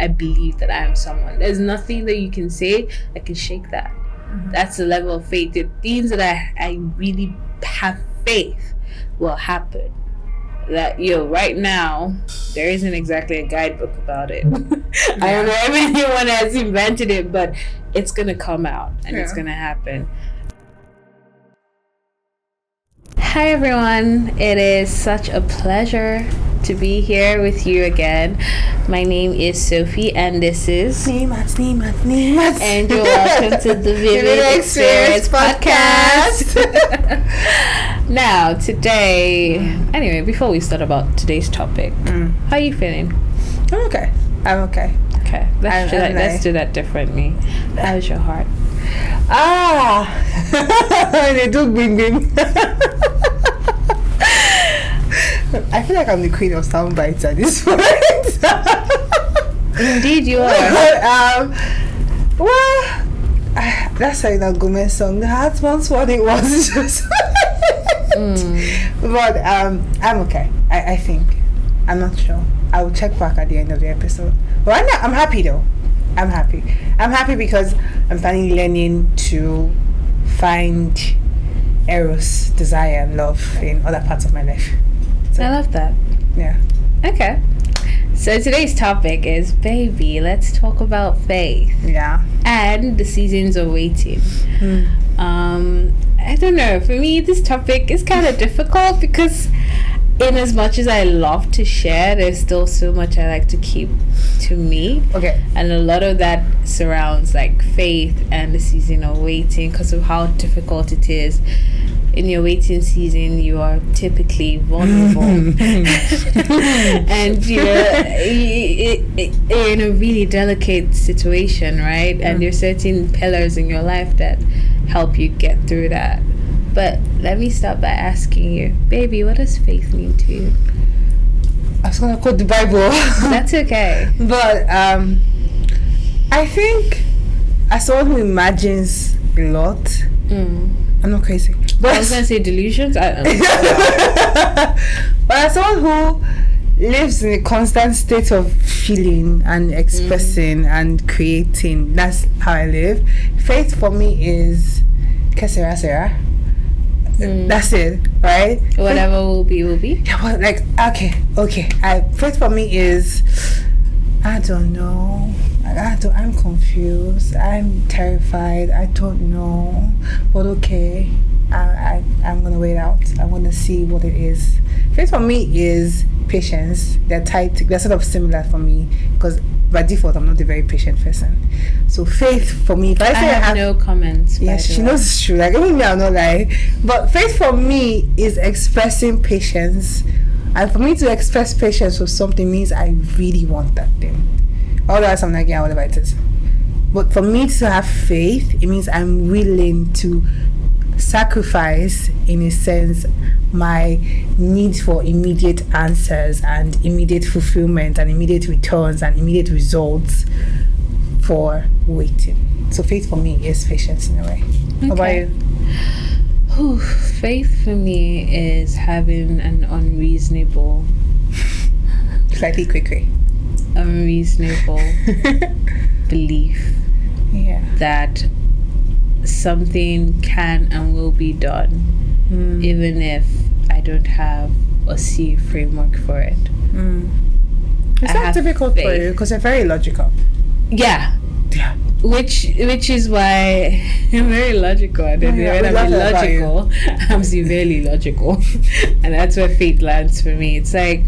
I believe that I am someone. There's nothing that you can say that can shake that. That's the level of faith. The things that I really have faith will happen. That right now there isn't exactly a guidebook about it. I don't know if anyone has invented it, but it's gonna come out and it's gonna happen. Hi everyone, it is such a pleasure to be here with you again. My name is Sophie and this is Neimat. And you're welcome to the Vivid Experience Podcast. Now, today, anyway, before we start about today's topic, how are you feeling? I'm okay. Okay, let's do that differently. How's your heart? They do bing. I feel like I'm the queen of sound bites at this point. Indeed, you are. That's like that Gomez song. The heart wants what it was. But I'm okay. I think. I'm not sure. I will check back at the end of the episode. But I'm happy though. I'm happy because I'm finally learning to find eros, desire, and love in other parts of my life. So, I love that. Yeah. Okay. So today's topic is, baby, let's talk about faith. Yeah. And the seasons of waiting. I don't know. For me, this topic is kind of difficult because in as much as I love to share, there's still so much I like to keep to me. Okay. And a lot of that surrounds like faith and the season of waiting because of how difficult it is. In your waiting season, you are typically vulnerable. And you're in a really delicate situation, right? And there's certain pillars in your life that help you get through that. But let me start by asking you, baby, what does faith mean to you? I was gonna quote the Bible. That's okay. But I think as someone who imagines a lot, I'm not crazy. But I was gonna say delusions. But as someone who lives in a constant state of feeling and expressing and creating, that's how I live. Faith for me is Kesera. That's it, right? Whatever will be, will be. Yeah, but like, okay. Faith for me is, I don't know. I'm confused. I'm terrified. I don't know. But okay, I'm gonna wait out. I'm gonna see what it is. Faith for me is patience. They're sort of similar for me because by default I'm not a very patient person. So faith for me, if I say I have no comments. Yes, she knows it's true. Like even me, I'm not lying. But faith for me is expressing patience. And for me to express patience with something means I really want that thing. Otherwise, I'm like, yeah, whatever it is. But for me to have faith, it means I'm willing to sacrifice, in a sense, my need for immediate answers and immediate fulfillment and immediate returns and immediate results for waiting. So faith for me is patience in a way. Okay. How about you? Faith for me is having an unreasonable Slightly quickly. Unreasonable belief that something can and will be done, even if I don't have or see a framework for it. It's not difficult for you because you're very logical. Yeah. Which is why I'm very logical. I'm illogical. I'm severely logical. And that's where faith lands for me. It's like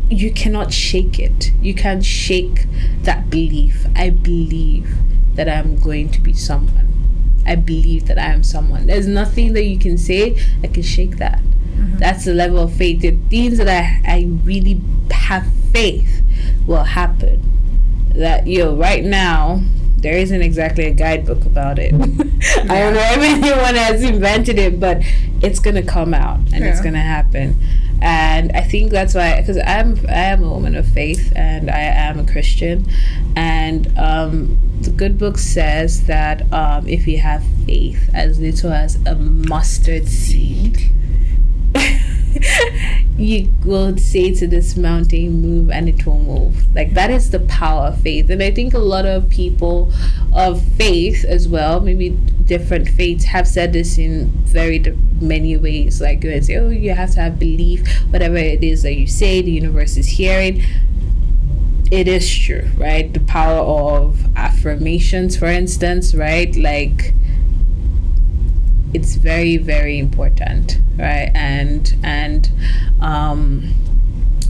you cannot shake it. You can't shake that belief. I believe that I'm going to be someone. I believe that I am someone. There's nothing that you can say that can shake that. That's the level of faith. The things that I really have faith will happen. That right now there isn't exactly a guidebook about it. I don't know if anyone has invented it, but it's gonna come out and it's gonna happen. And I think that's why, because I am a woman of faith and I am a Christian, and the good book says that if you have faith as little as a mustard seed, you will say to this mountain, move, and it will move. Like, that is the power of faith. And I think a lot of people of faith as well, maybe different faiths, have said this in very many ways. Like, you say, oh, you have to have belief, whatever it is that you say, the universe is hearing. It is true, right? The power of affirmations, for instance, right? Like, it's very, very important, right? And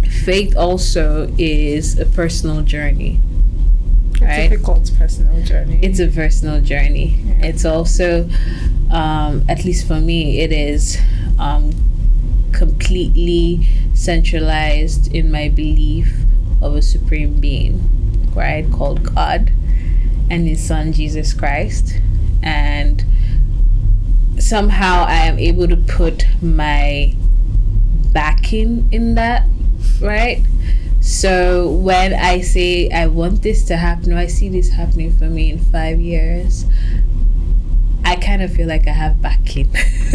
faith also is a personal journey, right? A difficult personal journey. It's a personal journey. Yeah. It's also, at least for me, it is completely centralized in my belief of a supreme being, right, called God and his son Jesus Christ. And somehow I am able to put my backing in that, right? So when I say I want this to happen, or I see this happening for me in 5 years, I kind of feel like I have backing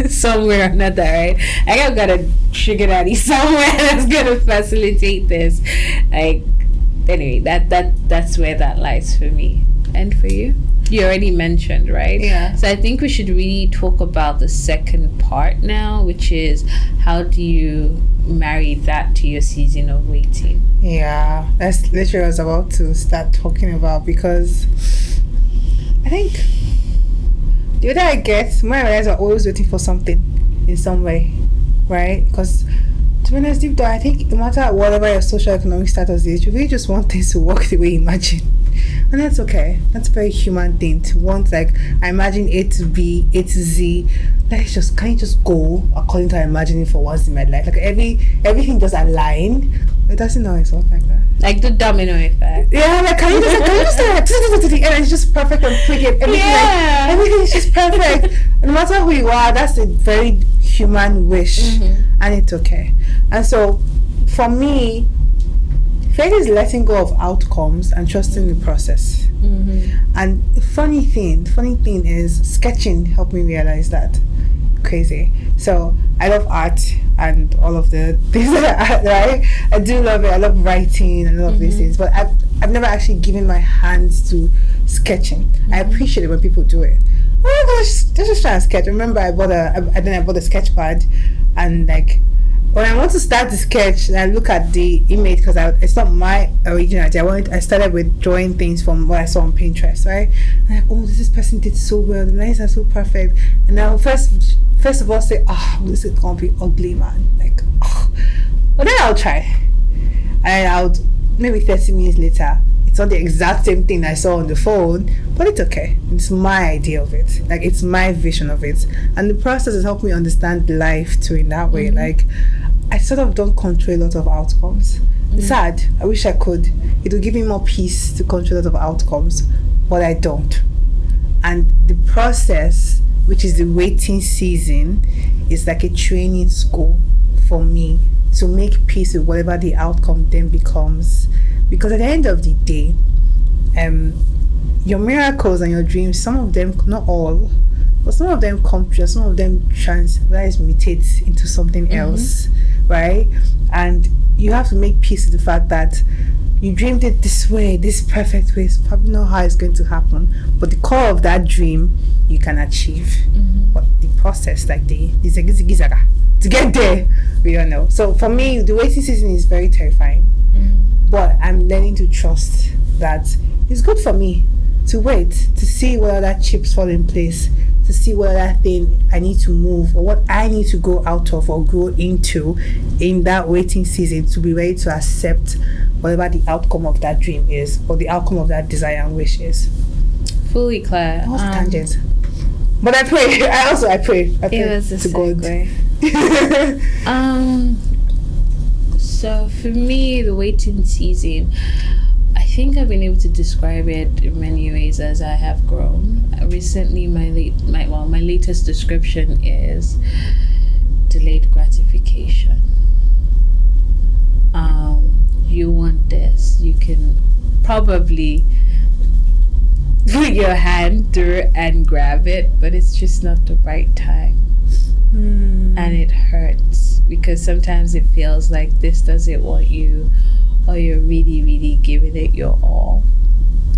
somewhere or another, right? I got a sugar daddy somewhere that's gonna facilitate this. Like, anyway, that's where that lies for me. And for you? You already mentioned, right? Yeah. So I think we should really talk about the second part now, which is how do you marry that to your season of waiting? Yeah, that's literally what I was about to start talking about, because I think the other I get, more I realize I'm always waiting for something in some way, right? Because to be honest, deep down, I think no matter whatever your social economic status is, you really just want things to work the way you imagine. And that's okay. That's a very human thing to want. Like, I imagine A to B, A to Z. Can you just go according to I imagining for once in my life? Like, everything just align. It doesn't always work like that. Like the domino effect. Yeah, like can you just and it's just perfect and quick and everything. Yeah. Like, everything is just perfect. No matter who you are, that's a very human wish, and it's okay. And so, for me, faith is letting go of outcomes and trusting the process. And the funny thing is, sketching helped me realize that. Crazy. So I love art and all of the things that I art, right? I do love it. I love writing and all of these things, but I've never actually given my hands to sketching. I appreciate it when people do it. Oh my gosh, just trying to sketch. Remember, I bought a sketch pad, and like, when I want to start the sketch, I look at the image, because it's not my original idea. I started with drawing things from what I saw on Pinterest, right? And I'm like, oh, this person did so well. The lines are so perfect. And now first of all say, this is gonna be ugly, man. Like, but then I'll try, and maybe 30 minutes later, it's not the exact same thing I saw on the phone, but it's okay. It's my idea of it. Like, it's my vision of it, and the process has helped me understand life too in that way. Like, I sort of don't control a lot of outcomes. It's sad. I wish I could. It would give me more peace to control a lot of outcomes, but I don't. And the process, which is the waiting season, is like a training school for me to make peace with whatever the outcome then becomes. Because at the end of the day, your miracles and your dreams, some of them, not all, but some of them come true, some of them mutate into something else, right? And you have to make peace with the fact that you dreamed it this way, this perfect way. It's probably not how it's going to happen, but the core of that dream you can achieve. But the process, like the ziggy to get there, we don't know. So for me, the waiting season is very terrifying, but I'm learning to trust that it's good for me to wait, to see whether that chips fall in place, to see whether that thing I need to move, or what I need to go out of or grow into in that waiting season, to be ready to accept whatever the outcome of that dream is, or the outcome of that desire and wish is. Fully clear. What's tangent? But I pray. I pray it was a to God. So for me, the waiting season, I think I've been able to describe it in many ways as I have grown. Recently, my latest description is delayed gratification. You want this, you can probably put your hand through and grab it, but it's just not the right time. And it hurts. because sometimes it feels like this doesn't want you, or you're really, really giving it your all,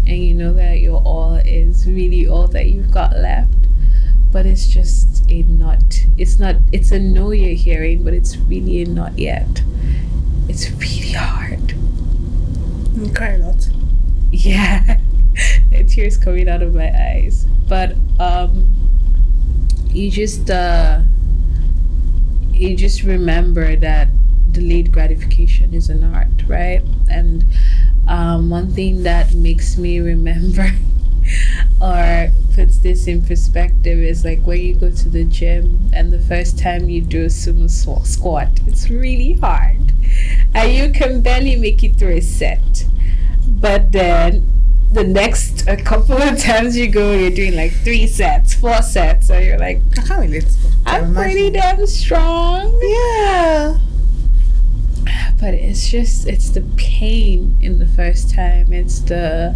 and you know that your all is really all that you've got left, but it's just a not. It's a no you're hearing, but it's really a not yet. It's really hard. You cry a lot. Yeah. Tears coming out of my eyes, but you just remember that delayed gratification is an art, right? And one thing that makes me remember or puts this in perspective is like when you go to the gym and the first time you do a sumo squat, it's really hard and you can barely make it through a set, but then the next a couple of times you go, you're doing like 3 sets, 4 sets, so you're like, I can't relate. I'm pretty damn strong. Yeah. But it's the pain in the first time. It's the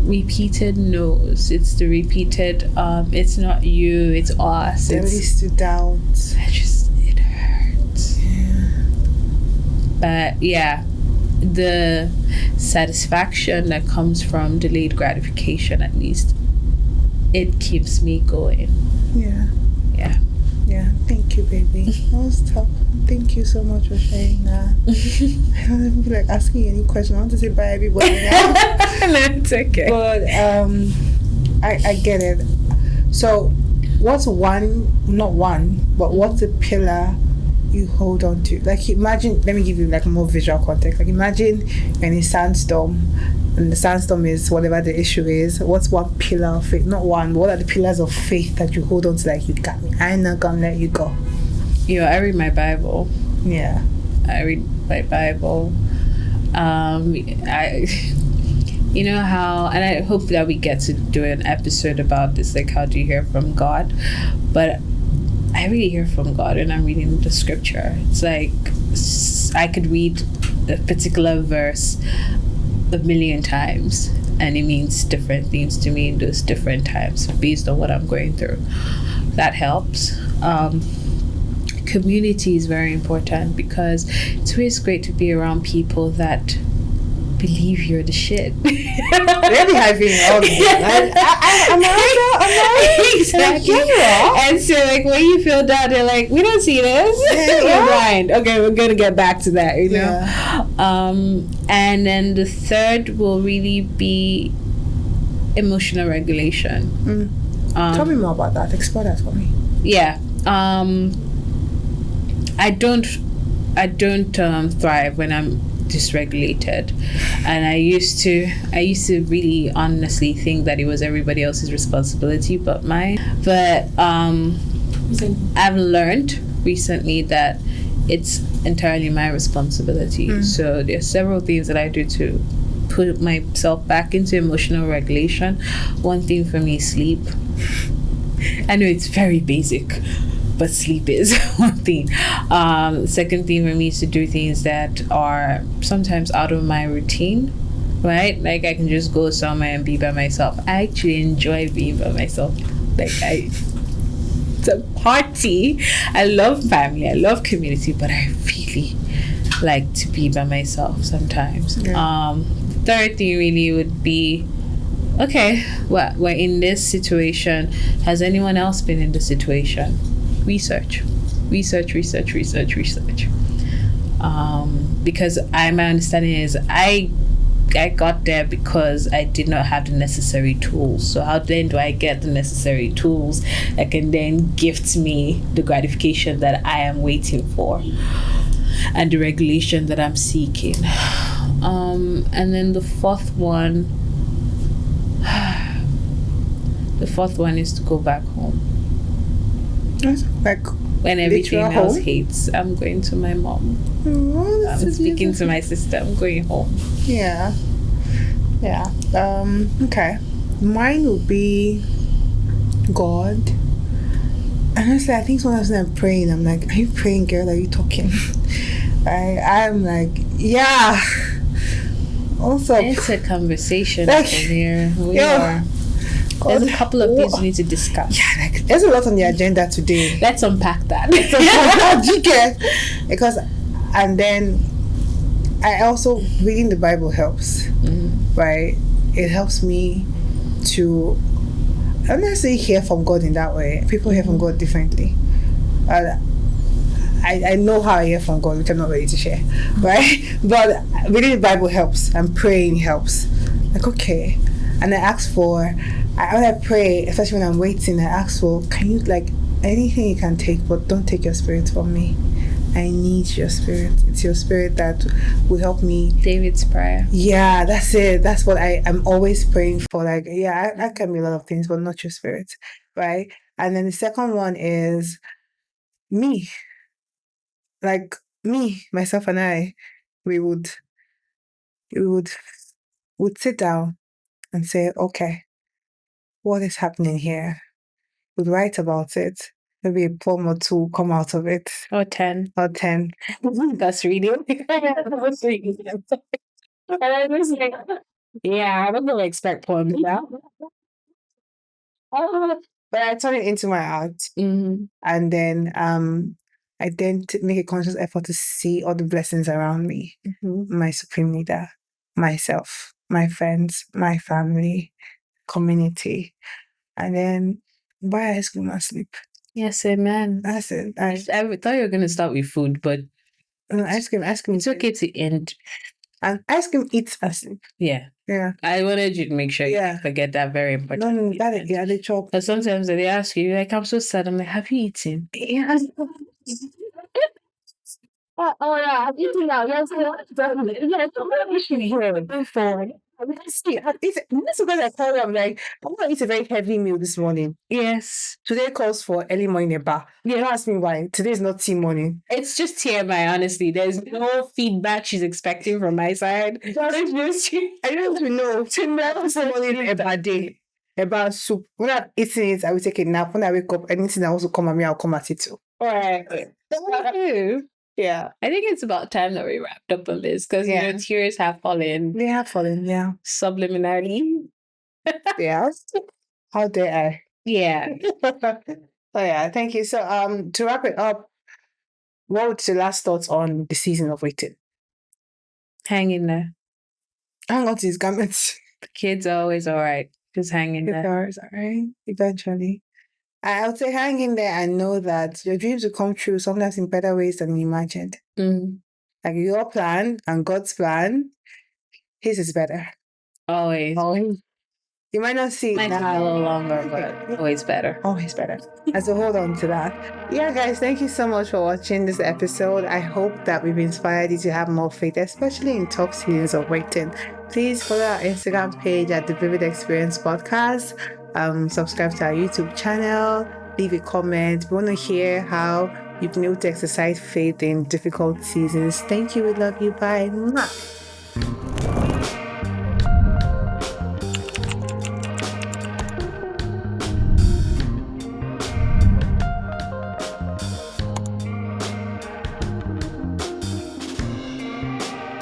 repeated no's. It's the repeated it's not you, it's us. There is to doubt. It hurts. Yeah. But yeah, the satisfaction that comes from delayed gratification, at least, it keeps me going. Yeah. Thank you, baby. That was tough. Thank you so much for sharing that. I don't even feel like asking you any question. I want to say bye everybody now. No, it's okay. But I get it. So what's what's a pillar you hold on to? Like, imagine, let me give you like more visual context. Like, imagine you're in a sandstorm, and the sandstorm is whatever the issue is. What's one pillar of faith? Not one, but what are the pillars of faith that you hold on to? Like, you got me, I'm not gonna let you go. I read my Bible. Yeah, I read my Bible. I you know how, and I hope that we get to do an episode about this, like, how do you hear from God? But I really hear from God when I'm reading the scripture. It's like I could read a particular verse 1,000,000 times and it means different things to me in those different times based on what I'm going through. That helps. Community is very important because it's always great to be around people that believe you're the shit. Really high feeling all the time. I'm not. Exactly. And so, like, when you feel down, they're like, we don't see this. You're blind. Okay, we're gonna get back to that, you know. And then the third will really be emotional regulation. Tell me more about that. Explore that for me. Yeah. I don't thrive when I'm dysregulated, and I used to really honestly think that it was everybody else's responsibility but mine. But I've learned recently that it's entirely my responsibility. So there's several things that I do to put myself back into emotional regulation. One thing for me is sleep. I know it's very basic, but sleep is one thing. Second thing for me is to do things that are sometimes out of my routine, right? Like, I can just go somewhere and be by myself. I actually enjoy being by myself. Like, it's a party. I love family, I love community, but I really like to be by myself sometimes. Third thing really would be, okay, well, we're in this situation. Has anyone else been in this situation? Research. Because my understanding is I got there because I did not have the necessary tools. So how then do I get the necessary tools that can then gift me the gratification that I am waiting for and the regulation that I'm seeking? And then the fourth one is to go back home. Like, when everything else hates, I'm going to my mom. I'm speaking to my sister. I'm going home. Yeah. Okay. Mine will be God. Honestly, I think sometimes when I'm praying, I'm like, are you praying, girl? Are you talking? I'm like, yeah. Also, it's a conversation from here. We are. There's a couple of things we need to discuss. Yeah, like there's a lot on the agenda today. Let's unpack that. You get? Because, and then I also, reading the Bible helps, right? It helps me to, I don't necessarily hear from God in that way. People hear from God differently. I know how I hear from God, which I'm not ready to share, right? But reading the Bible helps, and praying helps. Like, okay. And I ask for, when I pray, especially when I'm waiting, I ask for, can you, like, anything you can take, but don't take your spirit from me. I need your spirit. It's your spirit that will help me. David's prayer. Yeah, that's it. That's what I'm always praying for. Like, yeah, that can be a lot of things, but not your spirit, right? And then the second one is me. Like me, myself, and I, we would sit down and say, okay, what is happening here? We'd write about it. Maybe a poem or two come out of it. Or 10. Or 10. That's reading. Yeah, I'm not gonna expect poems now. But I turn it into my art. Mm-hmm. And then I then make a conscious effort to see all the blessings around me. My supreme leader, myself, my friends, my family, community. And then buy ice cream and sleep. Yes, amen. That's it. I thought you were gonna start with food, but ice cream. It's okay to end. And ice cream eats and sleep. Yeah. Yeah. I wanted you to make sure you forget that very important. No, that yeah, they chop. But sometimes they ask you, like, I'm so sad. I'm like, have you eaten? Yeah. Oh yeah, I'm eating now. Yes, See, this is because I tell you, I'm like, I'm gonna eat a very heavy meal this morning. Yes. Today calls for early morning a bar. Yeah, don't ask me why. Today's not tea morning. It's just TMI, honestly. There's no feedback she's expecting from my side. I don't even know. Tomorrow's morning a bar day. A bar soup. When I'm eating it, I will take a nap. When I wake up, anything that wants to come at me, I'll come at it too. Alright. Yeah. I think it's about time that we wrapped up on this because tears have fallen. They have fallen, yeah. Subliminally. Yeah. How dare I? Yeah. Oh yeah, thank you. So to wrap it up, what would your last thoughts on the season of waiting? Hang in there. Hang on to his garments. The kids are always alright. Just hang in there. Always alright. Eventually. I would say hang in there and know that your dreams will come true sometimes in better ways than you imagined. Like your plan and God's plan, his is better. Always. You might not see it now. A little longer, but always better. Always better. And so hold on to that. Yeah, guys, thank you so much for watching this episode. I hope that we've inspired you to have more faith, especially in tough seasons of waiting. Please follow our Instagram page at The Vivid Experience Podcast. Subscribe to our YouTube channel. Leave a comment. We want to hear how you've been able to exercise faith in difficult seasons. Thank you. We love you. Bye. Mwah.